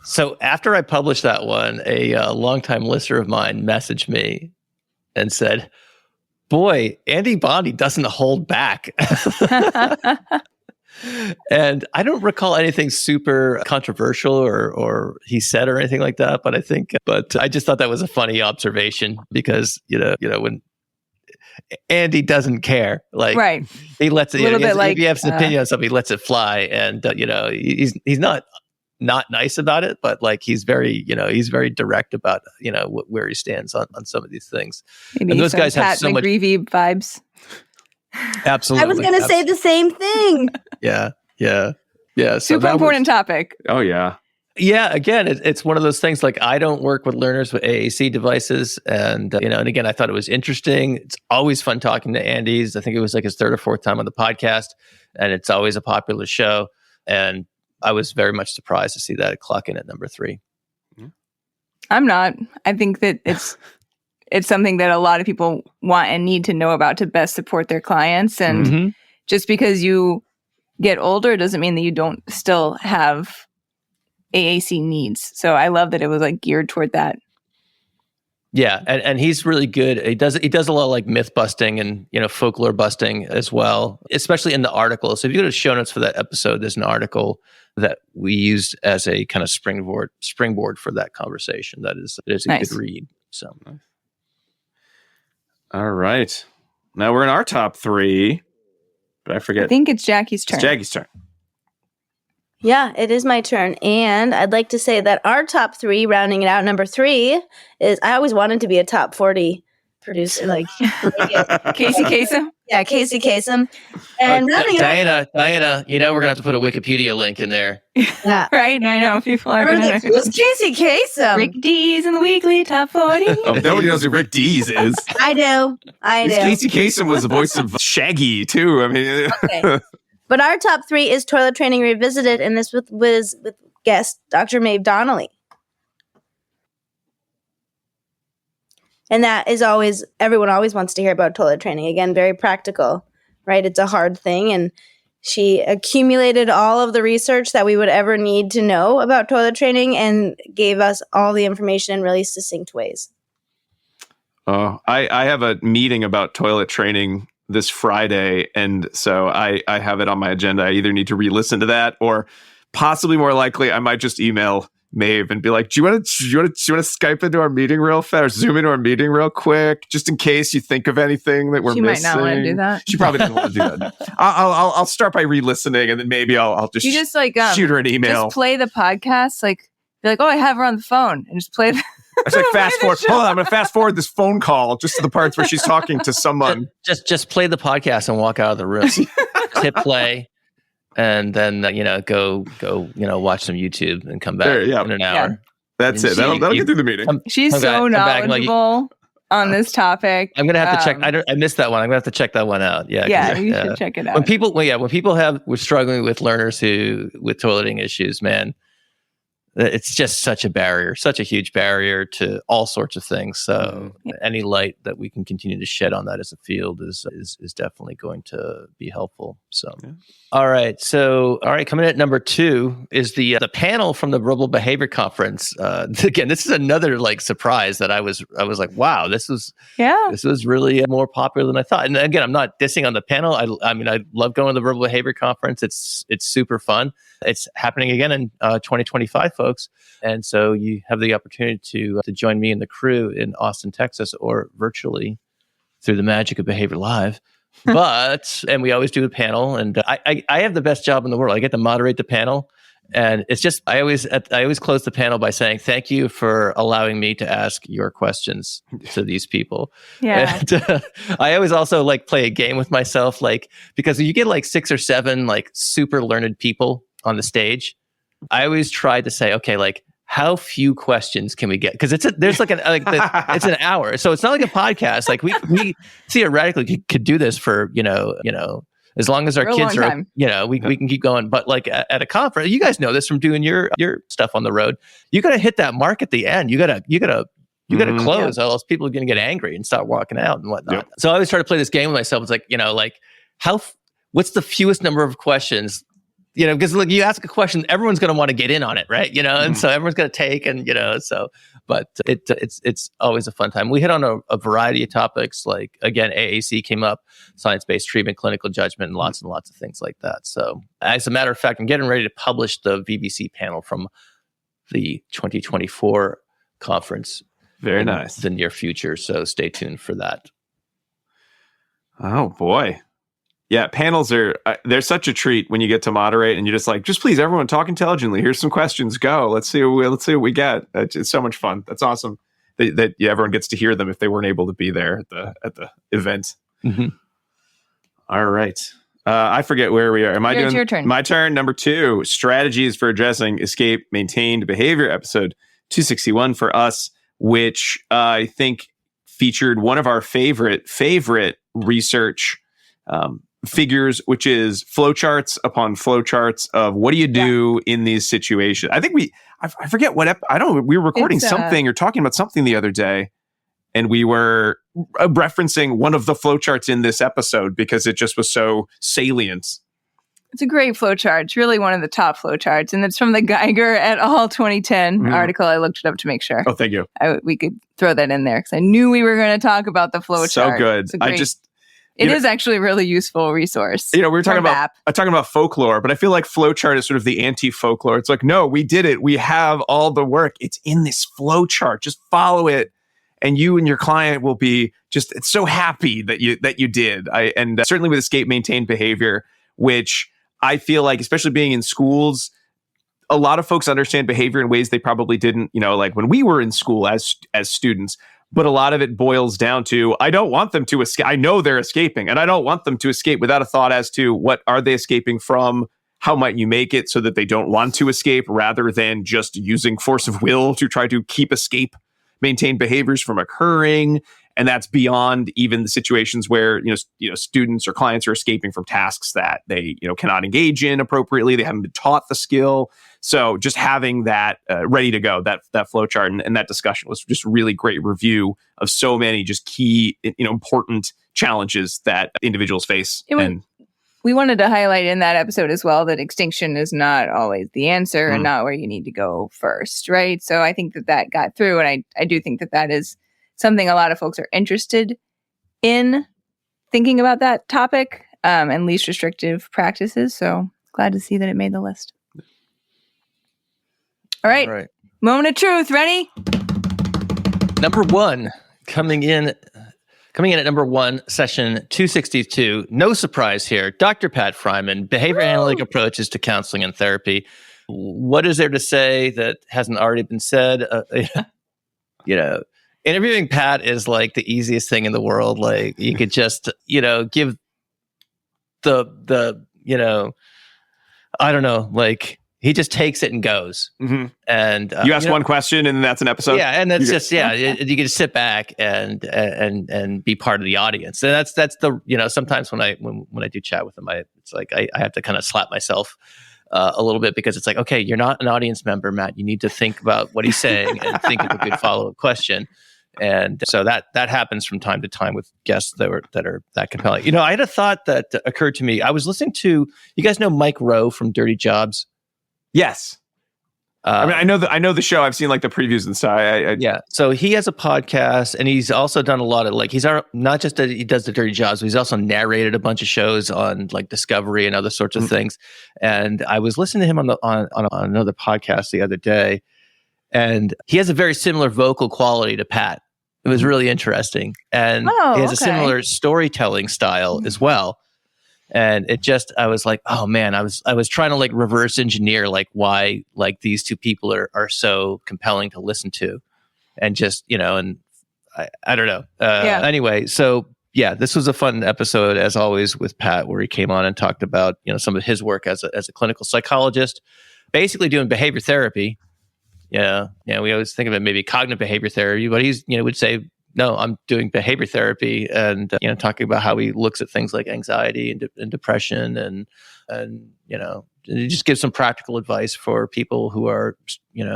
So after I published that one, a longtime listener of mine messaged me and said, boy, Andy Bondi doesn't hold back. And I don't recall anything super controversial or he said or anything like that, but I just thought that was a funny observation because, when Andy doesn't care, like Right. he lets it, If he has an opinion on something, he lets it fly. And, he's not nice about it, but like he's very direct about, where he stands on some of these things. Maybe and those guys have Pat so much McGreevy vibes. Absolutely. I was going to say the same thing. Yeah. So Super important topic. Oh, yeah. Yeah, again, it's one of those things. Like I don't work with learners with AAC devices, and and again, I thought it was interesting. It's always fun talking to Andy's. I think it was like his 3rd or 4th time on the podcast, and it's always a popular show. And I was very much surprised to see that clock in at number 3. I'm not. I think that it's something that a lot of people want and need to know about to best support their clients. And just because you get older doesn't mean that you don't still have AAC needs. So I love that it was like geared toward that. Yeah, and he's really good. He does a lot of like myth busting and folklore busting as well, especially in the article. So if you go to show notes for that episode, there's an article that we used as a kind of springboard for that conversation. That is a Nice. good read. So All right. Now we're in our top 3, but I forget. I think it's Jackie's turn. It's Jackie's turn. Yeah, it is my turn. And I'd like to say that our top 3, rounding it out, number 3 is, I always wanted to be a top 40 producer. Like Casey Kasem. Yeah, Casey Kasem. And rounding it out, Diana, we're going to have to put a Wikipedia link in there. yeah. Right? I know people are Everyone's going like, who's Casey Kasem? Rick D's in the weekly top 40. Oh, nobody knows who Rick Dees is. I do. Casey Kasem was the voice of Shaggy, too. I mean, Okay. But our top 3 is Toilet Training Revisited, and this was with guest Dr. Maeve Donnelly. And that is everyone always wants to hear about toilet training. Again, very practical, right? It's a hard thing. And she accumulated all of the research that we would ever need to know about toilet training and gave us all the information in really succinct ways. I have a meeting about toilet training this Friday, and so I have it on my agenda. I either need to re-listen to that, or possibly more likely, I might just email Maeve and be like, "Do you want to Skype into our meeting real fast, or Zoom into our meeting real quick, just in case you think of anything that we're She missing?" might not want to do that. She probably doesn't want to do that. I'll start by re-listening, and then maybe I'll just You just like shoot her an email. Just play the podcast. Like be like, oh, I have her on the phone, and just play. It's like fast forward. Hold on, I'm going to fast forward this phone call just to the parts where she's talking to someone. Just play the podcast and walk out of the room. Hit play, and then go watch some YouTube and come back in an hour. Yeah. That's it. That'll get through the meeting. She's so knowledgeable on this topic. I'm gonna have to check. I missed that one. I'm gonna have to check that one out. Yeah, you should check it out. When people we're struggling with learners with toileting issues, man, it's just such a huge barrier to all sorts of things. So any light that we can continue to shed on that as a field is definitely going to be helpful. So, all right. So, coming in at number 2 is the panel from the Verbal Behavior Conference. Again, this is another surprise that I was like, wow, this was really more popular than I thought. And again, I'm not dissing on the panel. I mean, I love going to the Verbal Behavior Conference. It's super fun. It's happening again in 2025, folks. And so you have the opportunity to join me and the crew in Austin, Texas, or virtually through the magic of Behavior Live. And we always do a panel, and I have the best job in the world. I get to moderate the panel. And it's just, I always close the panel by saying, thank you for allowing me to ask your questions to these people. Yeah. And I always also play a game with myself, because you get 6 or 7 super learned people on the stage. I always try to say, okay, how few questions can we get? Because it's an hour, so it's not like a podcast. Like we theoretically could do this for as long as our kids are time. we can keep going. But like at a conference, you guys know this from doing your stuff on the road. You got to hit that mark at the end. You gotta close, or else people are going to get angry and start walking out and whatnot. Yeah. So I always try to play this game with myself. It's like what's the fewest number of questions? Because look, you ask a question, everyone's going to want to get in on it, right? And so everyone's going to take, and but it's always a fun time. We hit on a variety of topics, like again, AAC came up, science-based treatment, clinical judgment, and lots of things like that. So, as a matter of fact, I'm getting ready to publish the VBC panel from the 2024 conference. Very nice. The near future. So stay tuned for that. Oh boy. Yeah, panels they're such a treat when you get to moderate and you're just please everyone talk intelligently. Here's some questions. Go. Let's see what we get. It's so much fun. That's awesome that everyone gets to hear them if they weren't able to be there at the event. Mm-hmm. All right. I forget where we are. Am I doing your turn? My turn. Number 2, strategies for addressing escape maintained behavior, episode 261 for us, which I think featured one of our favorite research figures, which is flowcharts upon flowcharts of what do you do in these situations. I think I forget what we were recording something or talking about something the other day, and we were referencing one of the flowcharts in this episode because it just was so salient. It's a great flowchart. It's really one of the top flowcharts, and it's from the Geiger et al. 2010 article. I looked it up to make sure. Oh, thank you. We could throw that in there because I knew we were going to talk about the flowchart. So good. It is actually a really useful resource. We were talking about folklore, but I feel like flowchart is sort of the anti-folklore. It's like, no, we did it. We have all the work. It's in this flowchart. Just follow it, and you and your client will be it's so happy that you did. And certainly with escape maintained behavior, which I feel like, especially being in schools, a lot of folks understand behavior in ways they probably didn't, like when we were in school as students. But a lot of it boils down to, I don't want them to escape. I know they're escaping, and I don't want them to escape without a thought as to what are they escaping from? How might you make it so that they don't want to escape, rather than just using force of will to try to keep escape maintained behaviors from occurring? And that's beyond even the situations where students or clients are escaping from tasks that they cannot engage in appropriately. They haven't been taught the skill. So just having that ready to go, that flowchart and that discussion was just a really great review of so many just key important challenges that individuals face. And we wanted to highlight in that episode as well that extinction is not always the answer and not where you need to go first, right? So I think that got through, and I do think that is something a lot of folks are interested in thinking about that topic and least restrictive practices. So glad to see that it made the list. All right. Moment of truth. Ready? Number 1, coming in at number 1, session 262. No surprise here. Dr. Pat Fryman, behavior analytic approaches to counseling and therapy. What is there to say that hasn't already been said? Interviewing Pat is like the easiest thing in the world. Like you could just, give the I don't know, like he just takes it and goes. Mm-hmm. And you ask one question and that's an episode. Yeah. And that's you can just sit back and be part of the audience. And that's the, sometimes when I do chat with him, it's like, I have to kind of slap myself a little bit, because it's like, okay, you're not an audience member, Matt. You need to think about what he's saying and think of a good follow-up question. And so that happens from time to time with guests that are that compelling. I had a thought that occurred to me. I was listening to, you guys know Mike Rowe from Dirty Jobs? Yes. I know the show. I've seen like the previews and stuff. Yeah. So he has a podcast, and he's also done a lot of he's not just that he does the Dirty Jobs, but he's also narrated a bunch of shows on like Discovery and other sorts of things. And I was listening to him on another podcast the other day, and he has a very similar vocal quality to Pat. It was really interesting, and he has a similar storytelling style as well. And I was like, oh man, I was trying to like reverse engineer like why like these two people are so compelling to listen to, and just and I don't know. Anyway, so yeah, this was a fun episode as always with Pat, where he came on and talked about some of his work as a clinical psychologist, basically doing behavior therapy Yeah. Yeah. We always think of it maybe cognitive behavior therapy, but he's, would say, no, I'm doing behavior therapy, and, talking about how he looks at things like anxiety and depression and, he just gives some practical advice for people who are,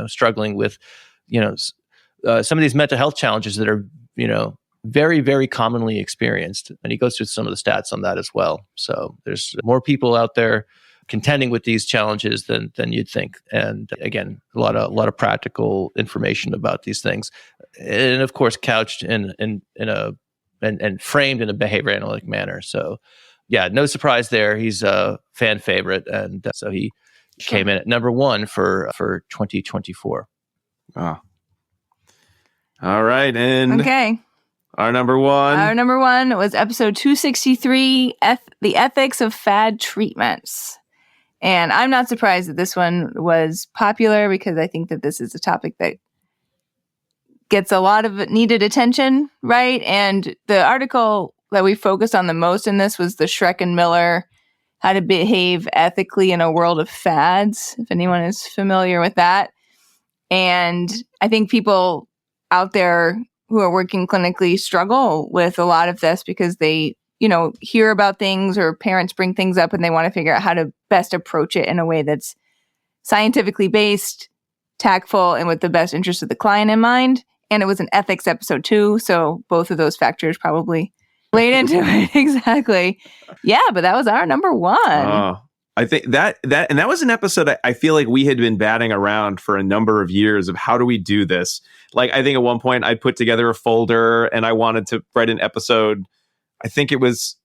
struggling with, some of these mental health challenges that are, very, very commonly experienced. And he goes through some of the stats on that as well. So there's more people out there contending with these challenges than you'd think. And again, a lot of practical information about these things, and of course couched in a framed in a behavior analytic manner. So yeah, no surprise there. He's a fan favorite, and so he came in at number 1 for 2024. Oh. All right, and okay. Our number one was episode 263, The Ethics of Fad Treatments. And I'm not surprised that this one was popular, because I think that this is a topic that gets a lot of needed attention, right? And the article that we focused on the most in this was the Schreck and Miller, How to Behave Ethically in a World of Fads, if anyone is familiar with that. And I think people out there who are working clinically struggle with a lot of this, because they, hear about things, or parents bring things up and they want to figure out how to best approach it in a way that's scientifically based, tactful, and with the best interest of the client in mind. And it was an ethics episode too, so both of those factors probably played into it. Exactly. Yeah, but that was our number 1. I think that was an episode I feel like we had been batting around for a number of years of how do we do this. Like, I think at one point I put together a folder and I wanted to write an episode. I think it was,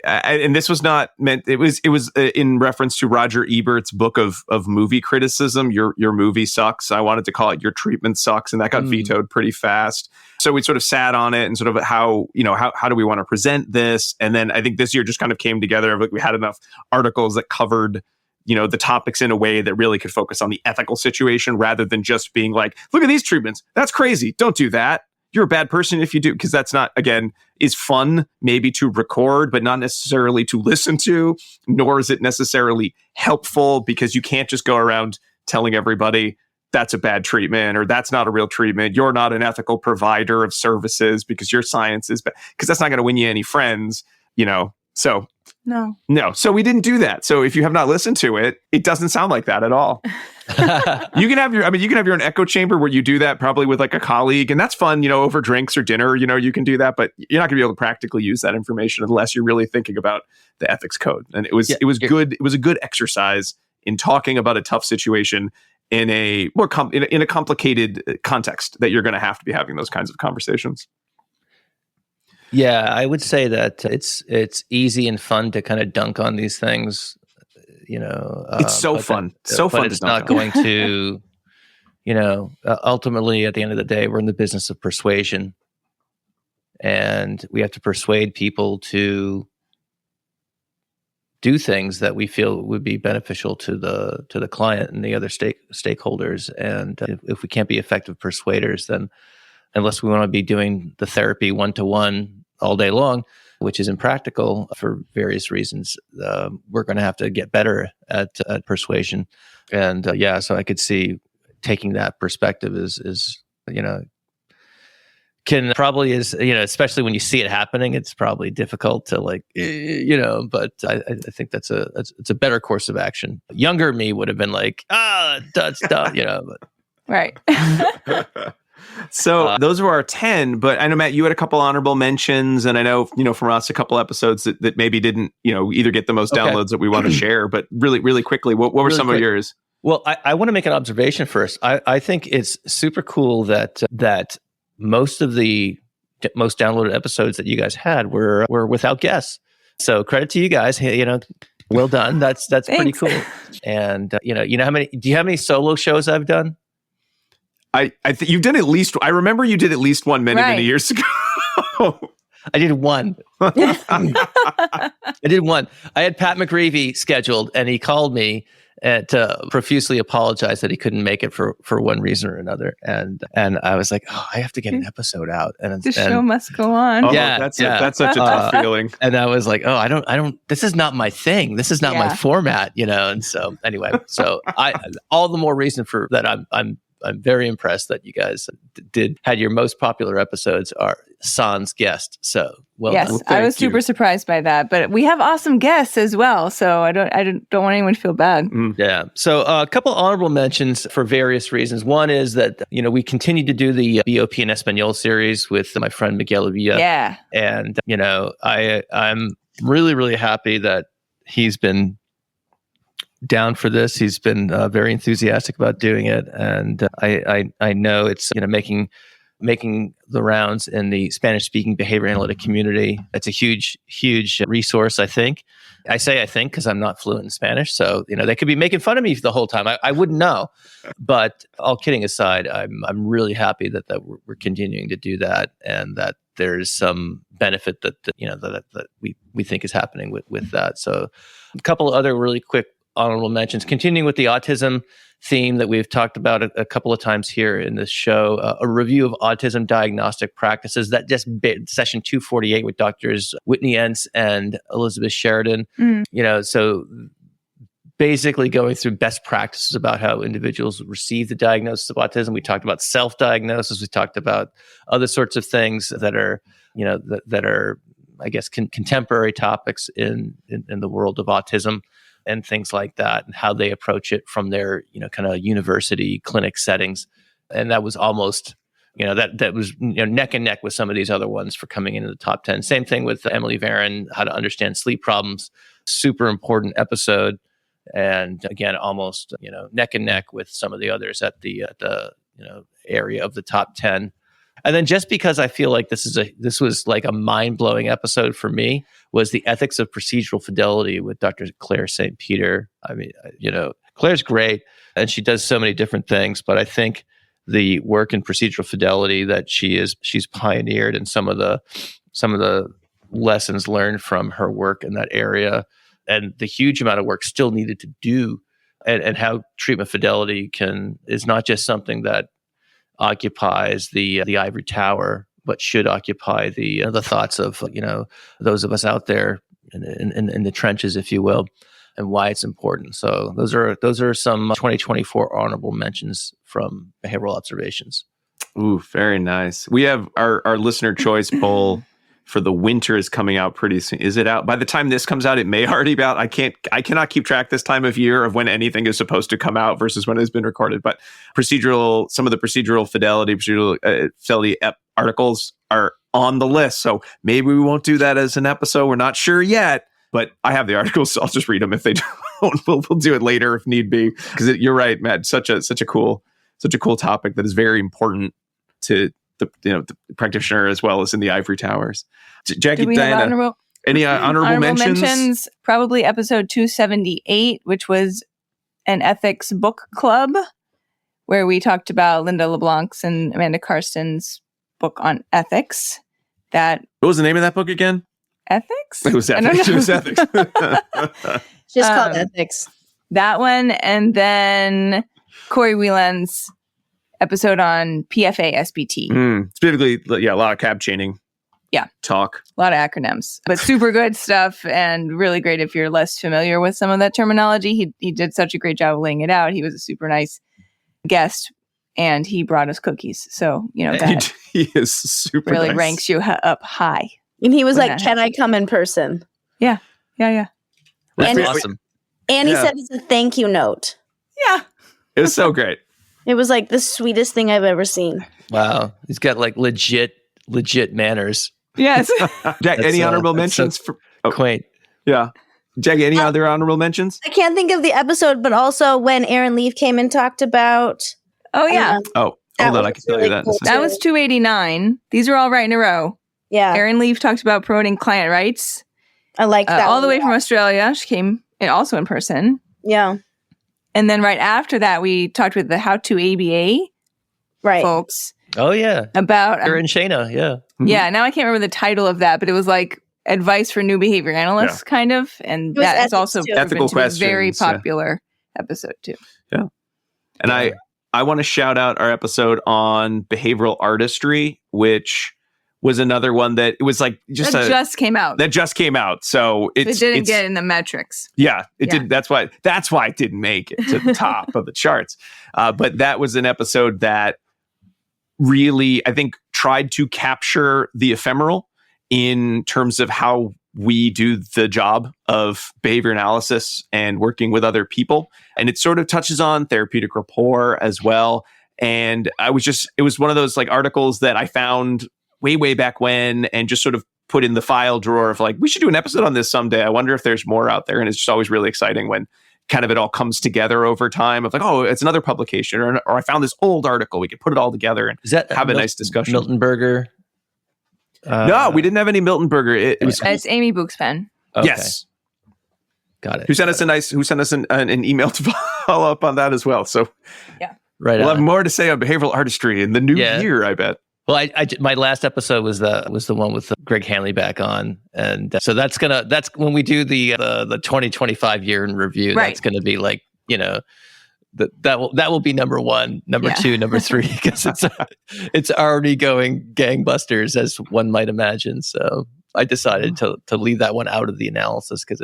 and this was not meant. It was in reference to Roger Ebert's book of movie criticism. Your movie sucks. I wanted to call it Your Treatment Sucks, and that got vetoed pretty fast. So we sort of sat on it and sort of how do we want to present this? And then I think this year just kind of came together. Like, we had enough articles that covered the topics in a way that really could focus on the ethical situation, rather than just being like, look at these treatments. That's crazy. Don't do that. You're a bad person if you do, because that's not, again, is fun maybe to record, but not necessarily to listen to, nor is it necessarily helpful, because you can't just go around telling everybody that's a bad treatment or that's not a real treatment. You're not an ethical provider of services because your science is bad, because that's not going to win you any friends, So no. So we didn't do that. So if you have not listened to it, it doesn't sound like that at all. You can have your own echo chamber where you do that, probably with like a colleague, and that's fun, over drinks or dinner, you can do that, but you're not gonna be able to practically use that information unless you're really thinking about the ethics code. And it was good. It was a good exercise in talking about a tough situation in a more in a complicated context that you're going to have to be having those kinds of conversations. Yeah, I would say that it's easy and fun to kind of dunk on these things. It's so fun. But it's not going to, ultimately at the end of the day, we're in the business of persuasion, and we have to persuade people to do things that we feel would be beneficial to the client and the other stakeholders. And if we can't be effective persuaders, then unless we want to be doing the therapy 1-to-1 all day long, which is impractical for various reasons, we're going to have to get better at persuasion. And so I could see taking that perspective is can probably especially when you see it happening, it's probably difficult to but I think it's a better course of action. Younger me would have been like, that's dumb, but. Right. So those were our 10, but I know, Matt, you had a couple honorable mentions, and I know, from us, a couple episodes that maybe didn't, either get the most downloads that we want to share, but really, really quickly, what were some of yours? Well, I want to make an observation first. I think it's super cool that most of the most downloaded episodes that you guys had were without guests. So credit to you guys. Well done. That's pretty cool. And do you have how many solo shows I've done? I think you've done at least. I remember you did at least one many years ago. I did one. I did one. I had Pat McGreevy scheduled, and he called me to profusely apologize that he couldn't make it for one reason or another. And I was like, I have to get an episode out. And the show must go on. That's such a tough feeling. And I was like, I don't. This is not my thing. This is not my format, And so anyway, all the more reason for that. I'm I'm very impressed that you guys had your most popular episodes are sans guest. So well yes, done. I was super surprised by that, but we have awesome guests as well. So I don't want anyone to feel bad. Yeah. So a couple honorable mentions for various reasons. One is that, we continue to do the BOP in Espanol series with my friend Miguel Avilla. Yeah. And, I'm really, really happy that he's been down for this. He's been very enthusiastic about doing it. And I know it's, making the rounds in the Spanish-speaking behavior analytic community. It's a huge, huge resource, I think. I say I think because I'm not fluent in Spanish. So, they could be making fun of me the whole time. I wouldn't know. But all kidding aside, I'm really happy that we're continuing to do that, and that there's some benefit that we think is happening with that. So a couple of other really quick honorable mentions. Continuing with the autism theme that we've talked about a couple of times here in this show, a review of autism diagnostic practices that just session 248 with doctors Whitney Entz and Elizabeth Sheridan. So basically going through best practices about how individuals receive the diagnosis of autism. We talked about self-diagnosis. We talked about other sorts of things that are, that are, I guess, contemporary topics in the world of autism, and things like that, and how they approach it from their, kind of university clinic settings. And that was almost, that was, neck and neck with some of these other ones for coming into the top 10. Same thing with Emily Varon, How to Understand Sleep Problems. Super important episode. And again, almost, neck and neck with some of the others at the area of the top 10. And then just because I feel like this was like a mind-blowing episode for me, was the ethics of procedural fidelity with Dr. Claire St. Peter. I mean, Claire's great and she does so many different things, but I think the work in procedural fidelity that she's pioneered, and some of the lessons learned from her work in that area, and the huge amount of work still needed to do, and how treatment fidelity is not just something that occupies the ivory tower, but should occupy the thoughts of those of us out there in the trenches, if you will, and why it's important. So those are some 2024 honorable mentions from behavioral observations. Ooh, very nice. We have our listener choice poll for the winter is coming out pretty soon. Is it out? By the time this comes out, it may already be out. I cannot keep track this time of year of when anything is supposed to come out versus when it's been recorded. But some of the procedural fidelity articles are on the list. So maybe we won't do that as an episode. We're not sure yet, but I have the articles, so I'll just read them. If they don't, we'll do it later if need be. Because you're right, Matt. Such a cool topic that is very important to the practitioner as well as in the ivory towers. Jackie, Diana, any honorable mentions? Probably episode 278, which was an ethics book club, where we talked about Linda LeBlanc's and Amanda Karsten's book on ethics. What was the name of that book again? Ethics? It was ethics. It was ethics. Just called ethics. That one, and then Corey Wieland's episode on PFA SBT. Specifically, a lot of cab chaining. Yeah. Talk. A lot of acronyms, but super good stuff, and really great if you're less familiar with some of that terminology. He did such a great job of laying it out. He was a super nice guest, and he brought us cookies. So, that he is super really nice. ranks you up high. And he was like, "Can I come in person?" Yeah. That's awesome. And he said it's a thank you note. Yeah. It was so great. It was like the sweetest thing I've ever seen. Wow. He's got like legit manners. Yes. Jack, any honorable mentions? Quaint. Yeah. Jack, any other honorable mentions? I can't think of the episode, but also when Aaron Leaf came and talked about. Oh, yeah. Hold on. I can tell you that. Cool that was 289. These are all right in a row. Yeah. Aaron Leaf talked about promoting client rights. I like that. All the way from Australia. She came also in person. Yeah. And then right after that, we talked with the How to ABA folks. Oh, yeah. About You're in Shayna, yeah. Mm-hmm. Yeah, now I can't remember the title of that, but it was like advice for new behavior analysts, kind of. And that is also ethical questions. A very popular episode, too. Yeah. And I want to shout out our episode on behavioral artistry, which was another one that it was like just came out. That just came out. So it didn't get in the metrics. Yeah, it did. That's why it didn't make it to the top of the charts. But that was an episode that really, I think, tried to capture the ephemeral in terms of how we do the job of behavior analysis and working with other people. And it sort of touches on therapeutic rapport as well. And it was one of those like articles that I found way back when and just sort of put in the file drawer of like, we should do an episode on this someday. I wonder if there's more out there. And it's just always really exciting when kind of it all comes together over time of like, oh, it's another publication or I found this old article. We could put it all together and have a nice discussion. Miltonberger? No, we didn't have any Miltonberger. It's Amy Buchspen. Okay. Yes. Got it. Who sent us an email to follow up on that as well. So yeah. Right. We'll have more to say on behavioral artistry in the new year, I bet. Well, I my last episode was the one with Greg Hanley back on, and so that's when we do the 2025 year in review. Right. That's going to be like, you know, that will be number 1, number 2, number 3 because it's already going gangbusters as one might imagine. So I decided to leave that one out of the analysis because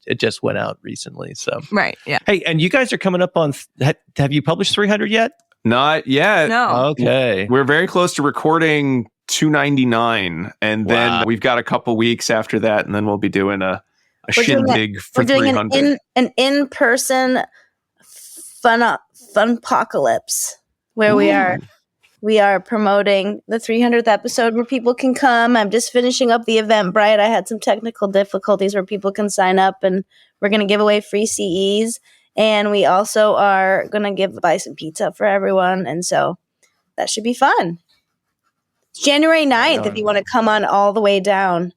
it just went out recently. So right, yeah. Hey, and you guys are coming up on. Have you published 300 yet? Not yet. No. Okay. We're very close to recording 299, and then we've got a couple weeks after that, and then we'll be doing a shindig for 300. We're doing an in-person funpocalypse where we are promoting the 300th episode where people can come. I'm just finishing up the Eventbrite. I had some technical difficulties where people can sign up, and we're going to give away free CEs. And we also are going to buy some pizza for everyone. And so that should be fun. It's January 9th if you want to come on all the way down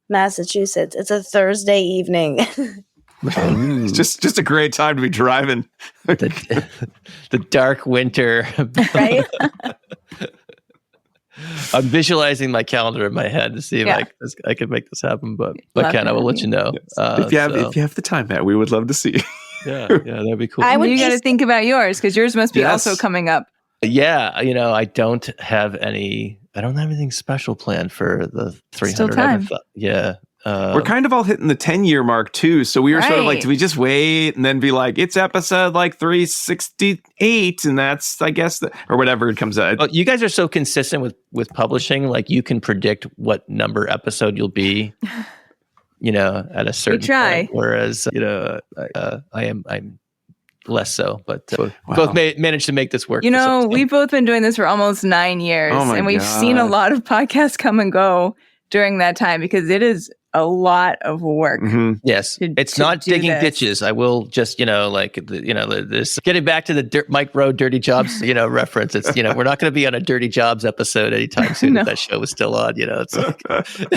Massachusetts. It's a Thursday evening. It's just a great time to be driving. The dark winter. Right? I'm visualizing my calendar in my head to see if I can make this happen. But Ken, I will let you know. If you have the time, Matt, we would love to see you. Yeah, that'd be cool. You got to think about yours because yours must be also coming up. Yeah, I don't have anything special planned for the 300. Still time. We're kind of all hitting the 10-year mark too. So we were sort of like, do we just wait and then be like, it's episode like 368 and that's, I guess, or whatever it comes out. Well, you guys are so consistent with publishing, like you can predict what number episode you'll be. At a certain point, whereas I'm less so, but both managed to make this work. We've both been doing this for almost 9 years, and we've seen a lot of podcasts come and go during that time because it is a lot of work. Mm-hmm. Yes, it's not digging ditches. I will just this getting back to the Mike Rowe Dirty Jobs reference. It's we're not going to be on a Dirty Jobs episode anytime soon. If that show was still on, it's like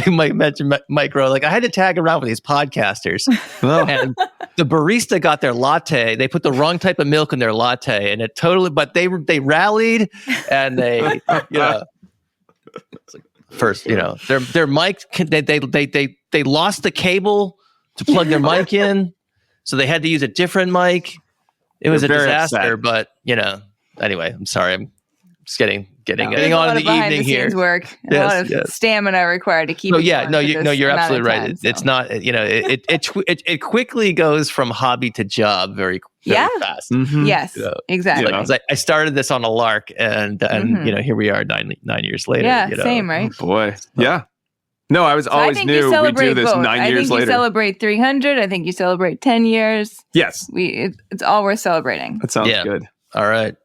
you might mention Mike Rowe. Like I had to tag around with these podcasters, and the barista got their latte. They put the wrong type of milk in their latte, and it totally. But they rallied, and they it's like, first, their mic, they lost the cable to plug their mic in, so they had to use a different mic. It was a disaster, upset. But anyway, I'm sorry. I'm just getting on in the evening here. Work, a lot of stamina required to keep. You're absolutely right. It's not. It quickly goes from hobby to job very fast. Mm-hmm. Yes, exactly. I started this on a lark, and here we are 9 years later. Yeah, same, right? Oh, boy, yeah. No, I always knew we'd do this both. 9 years later. I think you celebrate 300. I think you celebrate 10 years. Yes, it's all worth celebrating. That sounds good. All right.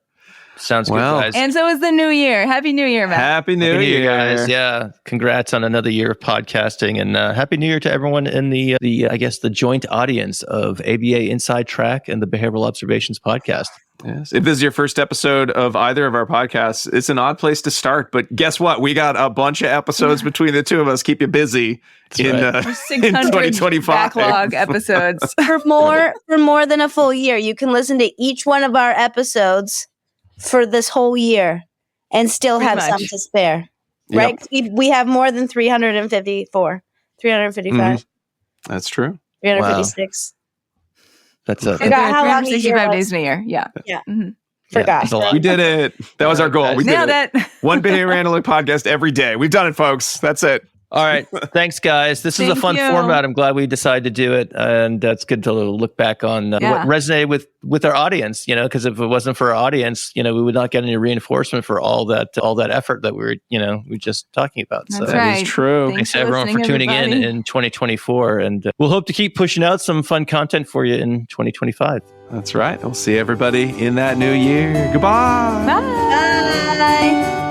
Sounds good, guys. And so is the new year. Happy New Year, Matt. Happy New Year, guys. Yeah. Congrats on another year of podcasting. And Happy New Year to everyone in the joint audience of ABA Inside Track and the Behavioral Observations podcast. Yes. If this is your first episode of either of our podcasts, it's an odd place to start. But guess what? We got a bunch of episodes between the two of us. Keep you busy in 2025. Backlog episodes. For more than a full year, you can listen to each one of our episodes for this whole year and still have some to spare, right? Yep. We have more than 355. That's true. 356. That's a 365 days in a year. Yeah. Yeah. Mm-hmm. Forgot. it's a lot. We did it. That was our goal. We did Nailed it. it. One Banana Random podcast every day. We've done it, folks. That's it. All right. Thanks, guys. This is a Thank fun you. format. I'm glad we decided to do it. And that's good to look back on what resonated with our audience, because if it wasn't for our audience, we would not get any reinforcement for all that effort that we were just talking about. That's so right. That is true. thanks everyone for tuning in 2024. And we'll hope to keep pushing out some fun content for you in 2025. That's right. We'll see everybody in that new year. Goodbye. Bye. Bye.